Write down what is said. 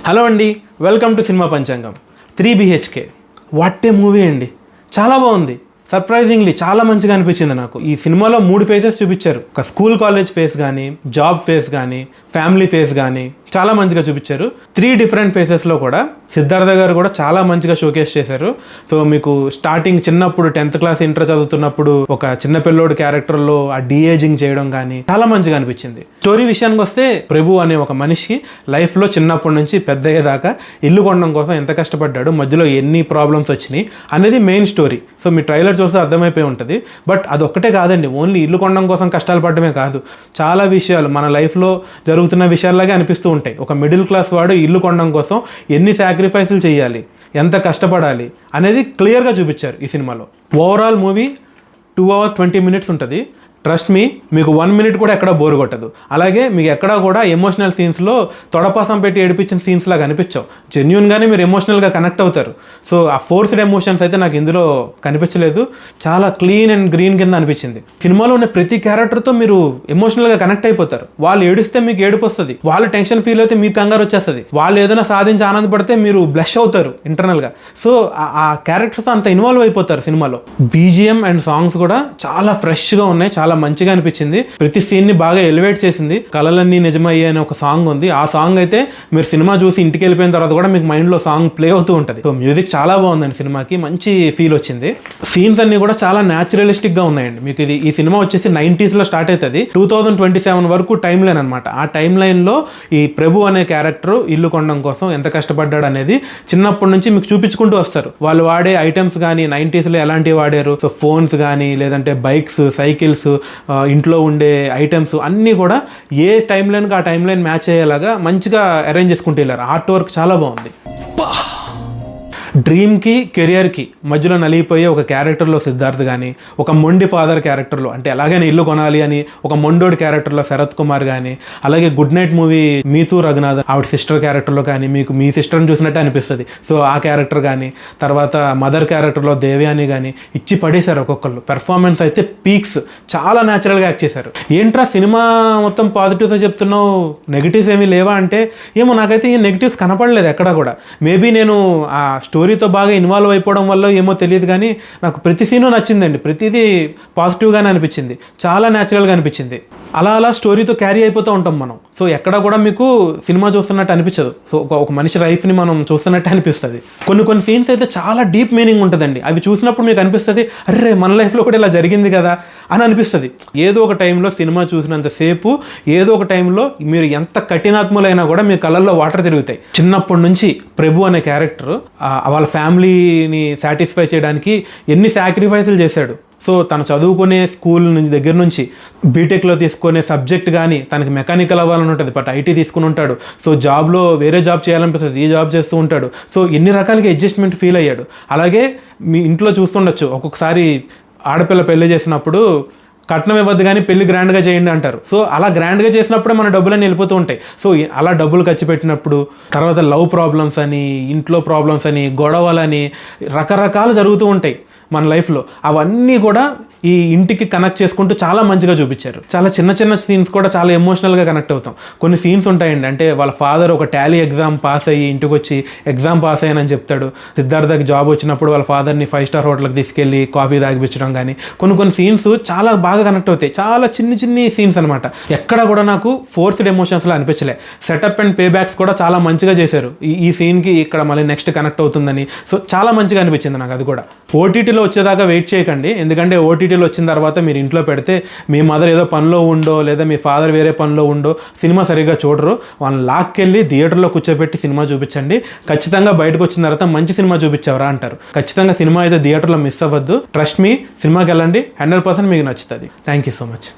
Hello అండి, welcome to cinema పంచాంగం. 3 BHK what a movie అండి. చాలా బాగుంది. సర్ప్రైజింగ్లీ చాలా మంచిగా అనిపించింది నాకు. ఈ సినిమాలో 3 ఫేసెస్ చూపించారు. ఒక స్కూల్ కాలేజ్ ఫేస్ కానీ, జాబ్ ఫేస్ కానీ, ఫ్యామిలీ ఫేస్ కానీ చాలా మంచిగా చూపించారు. 3 డిఫరెంట్ ఫేసెస్లో కూడా సిద్ధార్థ గారు కూడా చాలా మంచిగా షోకేస్ చేశారు. సో మీకు స్టార్టింగ్ చిన్నప్పుడు 10th క్లాస్ ఇంటర్ చదువుతున్నప్పుడు ఒక చిన్న పిల్లోడు క్యారెక్టర్లో ఆ డీఏజింగ్ చేయడం కానీ చాలా మంచిగా అనిపించింది. స్టోరీ విషయానికి వస్తే ప్రభు అనే ఒక మనిషి లైఫ్లో చిన్నప్పటి నుంచి పెద్ద అయ్యేదాకా ఇల్లు కొనడం కోసం ఎంత కష్టపడ్డాడు, మధ్యలో ఎన్ని ప్రాబ్లమ్స్ వచ్చినాయి అనేది మెయిన్ స్టోరీ. సో మీ ట్రైలర్ చూస్తే అర్థమైపోయి ఉంటుంది. బట్ అదొక్కటే కాదండి, ఓన్లీ ఇల్లు కొనడం కోసం కష్టాలు పడడమే కాదు, చాలా విషయాలు మన లైఫ్లో జరుగుతున్న విషయాల్లాగే అనిపిస్తూ ఉంటాయి. ఒక మిడిల్ క్లాస్ వాడు ఇల్లు కొనడం కోసం ఎన్ని సాక్రిఫైసులు చేయాలి, ఎంత కష్టపడాలి అనేది క్లియర్గా చూపించారు ఈ సినిమాలో. ఓవరాల్ మూవీ 2 hours 20 minutes ఉంటుంది. ట్రస్ట్ మీ, మీకు 1 minute కూడా ఎక్కడ బోర్ కొట్టదు. అలాగే మీకు ఎక్కడా కూడా ఎమోషనల్ సీన్స్లో తొడపాసం పెట్టి ఏడిపించిన సీన్స్ లాగా అనిపించవు. జెన్యున్గానే మీరు ఎమోషనల్గా కనెక్ట్ అవుతారు. సో ఆ ఫోర్స్డ్ ఎమోషన్స్ అయితే నాకు ఇందులో కనిపించలేదు. చాలా క్లీన్ అండ్ గ్రీన్ కింద అనిపించింది. సినిమాలో ఉన్న ప్రతి క్యారెక్టర్తో మీరు ఎమోషనల్గా కనెక్ట్ అయిపోతారు. వాళ్ళు ఏడిస్తే మీకు ఏడుపు వస్తుంది, వాళ్ళు టెన్షన్ ఫీల్ అయితే మీకు కంగారు వచ్చేస్తుంది, వాళ్ళు ఏదైనా సాధించి ఆనందపడితే మీరు బ్లష్ అవుతారు ఇంటర్నల్గా. సో ఆ క్యారెక్టర్స్తో అంత ఇన్వాల్వ్ అయిపోతారు సినిమాలో. బీజిఎం అండ్ సాంగ్స్ కూడా చాలా ఫ్రెష్గా ఉన్నాయి, చాలా మంచిగా అనిపించింది. ప్రతి సీన్ ని బాగా ఎలివేట్ చేసింది. కలలన్నీ నిజమయ్యే అనే ఒక సాంగ్ ఉంది. ఆ సాంగ్ అయితే మీరు సినిమా చూసి ఇంటికి వెళ్ళిపోయిన తర్వాత కూడా మీకు మైండ్ లో సాంగ్ ప్లే అవుతూ ఉంటుంది. సో మ్యూజిక్ చాలా బాగుందండి, సినిమాకి మంచి ఫీల్ వచ్చింది. సీన్స్ అన్ని కూడా చాలా న్యాచురలిస్టిక్ గా ఉన్నాయండి. మీకు ఈ సినిమా వచ్చేసి 90s లో స్టార్ట్ అవుతుంది, 2027 వరకు టైం లైన్ అనమాట. ఆ టైం లైన్ లో ఈ ప్రభు అనే క్యారెక్టర్ ఇల్లు కొనడం కోసం ఎంత కష్టపడ్డాడు అనేది చిన్నప్పటి నుంచి మీకు చూపించుకుంటూ వస్తారు. వాళ్ళు వాడే ఐటమ్స్ కానీ 90s లో ఎలాంటివి వాడారు, సో ఫోన్స్ కానీ లేదంటే బైక్స్, సైకిల్స్, ఇంట్లో ఉండే ఐటమ్స్ అన్నీ కూడా ఏ టైం లైన్కి ఆ టైం లైన్ మ్యాచ్ అయ్యేలాగా మంచిగా అరేంజ్ చేసుకుంటూ వెళ్ళారు. ఆర్ట్ వర్క్ చాలా బాగుంది. డ్రీమ్కి కెరియర్కి మధ్యలో నలిగిపోయే ఒక క్యారెక్టర్లో సిద్ధార్థ్ కానీ, ఒక మొండి ఫాదర్ క్యారెక్టర్లో అంటే ఎలాగైనా ఇల్లు కొనాలి అని ఒక మొండోడి క్యారెక్టర్లో శరత్ కుమార్ కానీ, అలాగే గుడ్ నైట్ మూవీ మీతూ రఘునాథ్ ఆవిడ సిస్టర్ క్యారెక్టర్లో కానీ మీకు మీ సిస్టర్ని చూసినట్టే అనిపిస్తుంది. సో ఆ క్యారెక్టర్ కానీ, తర్వాత మదర్ క్యారెక్టర్లో దేవయాని కానీ ఇచ్చి పడేశారు ఒక్కొక్కళ్ళు. పెర్ఫార్మెన్స్ అయితే పీక్స్, చాలా న్యాచురల్గా యాక్ట్ చేశారు. ఏంట్రా సినిమా మొత్తం పాజిటివ్స్ చెప్తున్నావు, నెగిటివ్స్ ఏమీ లేవా అంటే ఏమో నాకైతే ఈ నెగిటివ్స్ కనపడలేదు ఎక్కడా కూడా. మేబీ నేను ఆ స్టోరీతో బాగా ఇన్వాల్వ్ అయిపోవడం వల్ల ఏమో తెలియదు కానీ నాకు ప్రతి సీను నచ్చిందండి. ప్రతిదీ పాజిటివ్గానే అనిపించింది, చాలా న్యాచురల్గా అనిపించింది. అలా స్టోరీతో క్యారీ అయిపోతూ ఉంటాం మనం. సో ఎక్కడ కూడా మీకు సినిమా చూస్తున్నట్టు అనిపించదు. సో ఒక మనిషి లైఫ్ని మనం చూస్తున్నట్టు అనిపిస్తుంది. కొన్ని సీన్స్ అయితే చాలా డీప్ మీనింగ్ ఉంటుందండి. అవి చూసినప్పుడు మీకు అనిపిస్తుంది, అరే మన లైఫ్లో కూడా ఇలా జరిగింది కదా అని అనిపిస్తుంది. ఏదో ఒక టైంలో సినిమా చూసినంతసేపు ఏదో ఒక టైంలో మీరు ఎంత కఠినాత్ములైనా కూడా మీ కళ్ళల్లో వాటర్ తిరుగుతాయి. చిన్నప్పటి నుంచి ప్రభు అనే క్యారెక్టర్ వాళ్ళ ఫ్యామిలీని సాటిస్ఫై చేయడానికి ఎన్ని సాక్రిఫైసులు చేశాడు. సో తను చదువుకునే స్కూల్ నుంచి దగ్గర నుంచి బీటెక్లో తీసుకునే సబ్జెక్ట్ కానీ తనకి మెకానికల్ అవ్వాలని ఉంటుంది, బట్ ఐటీ తీసుకుని ఉంటాడు. సో జాబ్లో వేరే జాబ్ చేయాలనిపిస్తుంది, ఈ జాబ్ చేస్తూ ఉంటాడు. సో ఎన్ని రకాలుగా అడ్జస్ట్మెంట్ ఫీల్ అయ్యాడు. అలాగే మీ ఇంట్లో చూస్తుండొచ్చు, ఒక్కొక్కసారి ఆడపిల్ల పెళ్లి చేసినప్పుడు కట్నం ఇవ్వద్దు కానీ పెళ్లి గ్రాండ్గా చేయండి అంటారు. సో అలా గ్రాండ్గా చేసినప్పుడే మన డబ్బులన్నీ వెళ్ళిపోతూ ఉంటాయి. సో అలా డబ్బులు ఖర్చు పెట్టినప్పుడు తర్వాత లవ్ ప్రాబ్లమ్స్ అని, ఇంట్లో ప్రాబ్లమ్స్ అని, గొడవలని రకరకాలు జరుగుతూ ఉంటాయి మన లైఫ్లో. అవన్నీ కూడా ఈ ఇంటికి కనెక్ట్ చేసుకుంటూ చాలా మంచిగా చూపించారు. చాలా చిన్న సీన్స్ కూడా చాలా ఎమోషనల్గా కనెక్ట్ అవుతాం. కొన్ని సీన్స్ ఉంటాయండి, అంటే వాళ్ళ ఫాదర్ ఒక టాలీ ఎగ్జామ్ పాస్ అయ్యి ఇంటికి వచ్చి ఎగ్జామ్ పాస్ అయ్యానని చెప్తాడు. సిద్ధార్థకి జాబ్ వచ్చినప్పుడు వాళ్ళ ఫాదర్ని 5 star హోటల్కి తీసుకెళ్ళి కాఫీ తాగిపించడం కానీ కొన్ని సీన్స్ చాలా బాగా కనెక్ట్ అవుతాయి. చాలా చిన్ని సీన్స్ అనమాట. ఎక్కడ కూడా నాకు ఫోర్స్డ్ ఎమోషన్స్లో అనిపించలే. సెటప్ అండ్ పే బ్యాక్స్ కూడా చాలా మంచిగా చేశారు. ఈ సీన్కి ఇక్కడ మళ్ళీ నెక్స్ట్ కనెక్ట్ అవుతుందని. సో చాలా మంచిగా అనిపించింది నాకు. అది కూడా ఓటీటీలో వచ్చేదాకా వెయిట్ చేయకండి, ఎందుకంటే ఓటీటీలో వచ్చిన తర్వాత మీరు ఇంట్లో పెడితే మీ మదర్ ఏదో పనిలో ఉండో లేదా మీ ఫాదర్ వేరే పనిలో ఉండో సినిమా సరిగ్గా చూడరు. వాళ్ళని లాక్కెళ్ళి థియేటర్లో కూర్చోబెట్టి సినిమా చూపించండి. ఖచ్చితంగా బయటకు వచ్చిన తర్వాత మంచి సినిమా చూపించావరా అంటారు. ఖచ్చితంగా సినిమా అయితే థియేటర్లో మిస్ అవ్వద్దు. ట్రస్ట్ మీ, సినిమాకి వెళ్ళండి, 100% మీకు నచ్చుతుంది. Thank you so much.